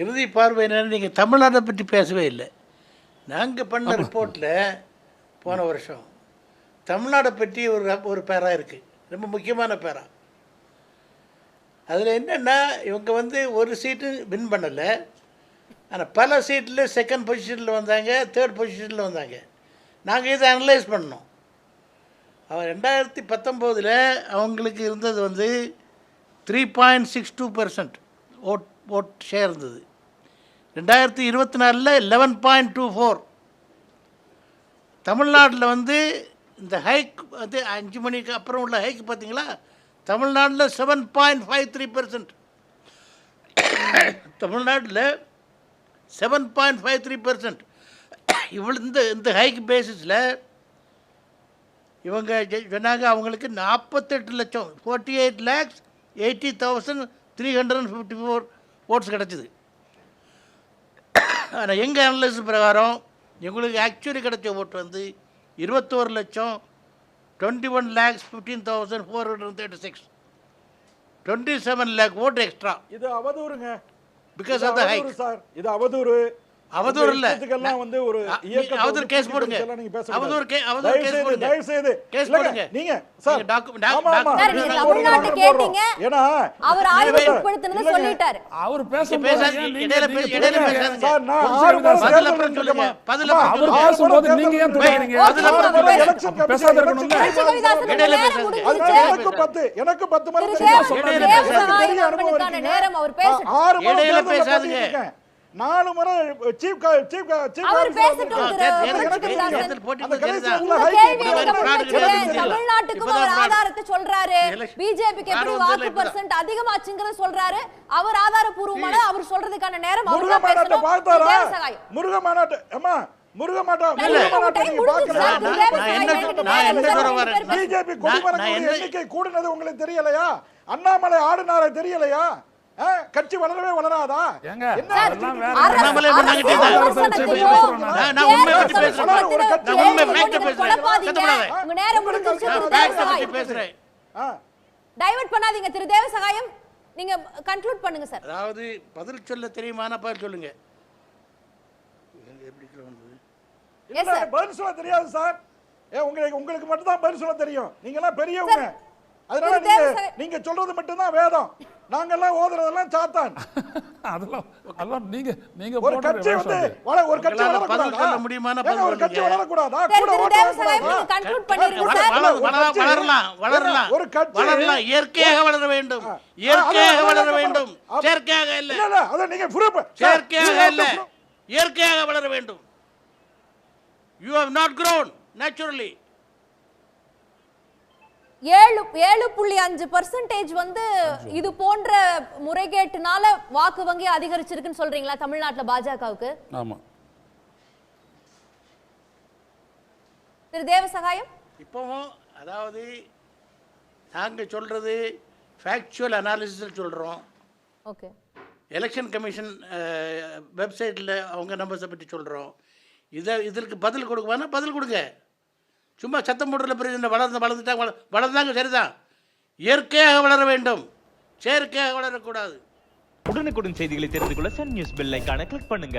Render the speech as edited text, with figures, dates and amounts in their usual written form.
இறுதி பார்வை என்னன்னு நீங்கள் தமிழ்நாட்டை பற்றி பேசவே இல்லை. நாங்கள் பண்ண ரிப்போர்ட்டில் போன வருஷம் தமிழ்நாடை பற்றி ஒரு பேரா இருக்குது, ரொம்ப முக்கியமான பேரா. அதில் என்னென்னா இவங்க வந்து ஒரு சீட்டு வின் பண்ணலை, ஆனால் பல சீட்டில் செகண்ட் பொசிஷனில் வந்தாங்க, தேர்ட் பொசிஷனில் வந்தாங்க. நாங்கள் இதை அனலைஸ் பண்ணோம். அவன் 2019 அவங்களுக்கு இருந்தது வந்து 3.62% ஓட் ஷேர் இருந்தது. 2024 11.24. தமிழ்நாட்டில் வந்து இந்த ஹைக் வந்து 5 மணிக்கு அப்புறம் உள்ள ஹைக் பார்த்தீங்களா, தமிழ்நாட்டில் 7.53%. தமிழ்நாட்டில் 7.53%. இவ்வளோ இந்த ஹைக் பேசிஸில் இவங்க சொன்னாங்க அவங்களுக்கு 48 லட்சம் 48,80,354 ஓட்ஸ் கிடச்சிது. ஆனால் எங்கள் அனலிசிஸ் பிரகாரம் எங்களுக்கு ஆக்சுவலி கிடைச்ச ஓட்டு வந்து 21,21,15,436, 27 lakh ஓட்டு எக்ஸ்ட்ரா. இது அவதூறுங்க. Because of the hike sir, இது அவதூறு. அவதூறு இல்ல, வந்து ஒரு அவதூறு கேஸ் போடுங்க, அவதூறு கேஸ் போடுங்க, தயவு செய்து கேஸ் போடுங்க. நீங்க சார் தமிழ்நாட்டு கேட்டிங்க, ஏனா அவர் ஆய்வு ஏற்படுத்துனது சொல்லிட்டாரு. அவர் பேசாதீங்க, இடையில பேசாதீங்க சார். நான் 6 மாசம் பதில் அப்புறம் சொல்லுங்க, பதில் அப்புறம் அவர் பேசும்போது நீங்க ஏன் பேசுறீங்க? பதில் அப்புறம் எலெக்ஷன் பேசாத இருக்கணும்ல. இடையில பேசாதீங்க. எனக்கு 10 மணி நேரம் அவர் பேசட்டும். 6 இடையில பேசாதீங்க. 4 முறை சீஃப் அவர் பேசட்டும். தமிழ்நாட்டுக்கும் அவர் ஆதாரத்தை சொல்றாரு, பிஜேபிக்கு எப்படி வாக்கு பர்சன்ட் அதிகமாச்சுங்கறத சொல்றாரு. அவர் ஆதாரபூர்வமான அவர் சொல்றதுக்கான நேரம் அவர் தான் பேசணும். முருக மாநாட்டு அம்மா முருக மாட்டா பிஜேபி எண்ணிக்கை கூடுனது உங்களுக்கு தெரியலையா? அண்ணாமலை ஆடுனாரே தெரியலையா? கட்சி வளரவே வளராதா? அண்ணாமலை பண்ணாங்க. நான் உண்மை பத்தி பேசுறேன், நான் உண்மை ஃபேக்ட் பேசுறேன். உங்க நேரம் முடிஞ்சிருச்சு. பேசுறேன், டைவர்ட் பண்ணாதீங்க திரு தேவசகாயம், நீங்க கன்க்ளூட் பண்ணுங்க சார். அதாவது பதில் சொல்ல தெரியுமான பதில் சொல்லுங்க. பதில் சொல்ல தெரியாது சார். உங்களுக்கு மட்டும் தான் பதில் சொல்ல தெரியும். நீங்க எல்லாம் பெரியவங்க, அதனால நீங்க சொல்றது மட்டும் தான் வேதம். நாங்கெல்லாம் ஓதுறதெல்லாம் சாத்தான். அதெல்லாம் நீங்க ஒரு கட்சி வந்து ஒரு கட்சி வளரக்கூடாதா? முடியுமான ஒரு கட்சி வளரக்கூடாதா? கூட வளரலாம். ஒரு கட்சி வளரலாம், இயற்கையாக வளர வேண்டும், இயற்கையாக வளர வேண்டும், செயற்கையாக இல்ல. அத நீங்க ப்ரூஃப் செயற்கையாக இல்ல, இயற்கையாக வளர வேண்டும். You have not grown naturally. 7.5% வந்து இது போன்ற முறைகேட்டுனால வாக்கு வங்கி அதிகரிச்சிருக்குன்னு சொல்றீங்களா தமிழ்நாட்டுல பாஜகவுக்கு? ஆமா. திரு தேவசகாயம், இப்போவும் அதாவது நாங்க சொல்றது ஃபேக்சுவல் அனாலிசிஸ் சொல்றோம். ஓகே. எலெக்ஷன் கமிஷன் வெப்சைட்டில் அவங்க நம்பர்ஸை பற்றி சொல்கிறோம். இதற்கு பதில் கொடுக்குவானா பதில் கொடுங்க. சும்மா சத்தம் போடுறதுல பிரச்சனை. வளர்ந்தாங்க சரிதான். இயற்கையாக வளர வேண்டும், செயற்கையாக வளரக்கூடாது. உடனுக்குடன் செய்திகளை தெரிந்து கொள்ள சன் நியூஸ் பெல் ஐகானை கிளிக் பண்ணுங்க.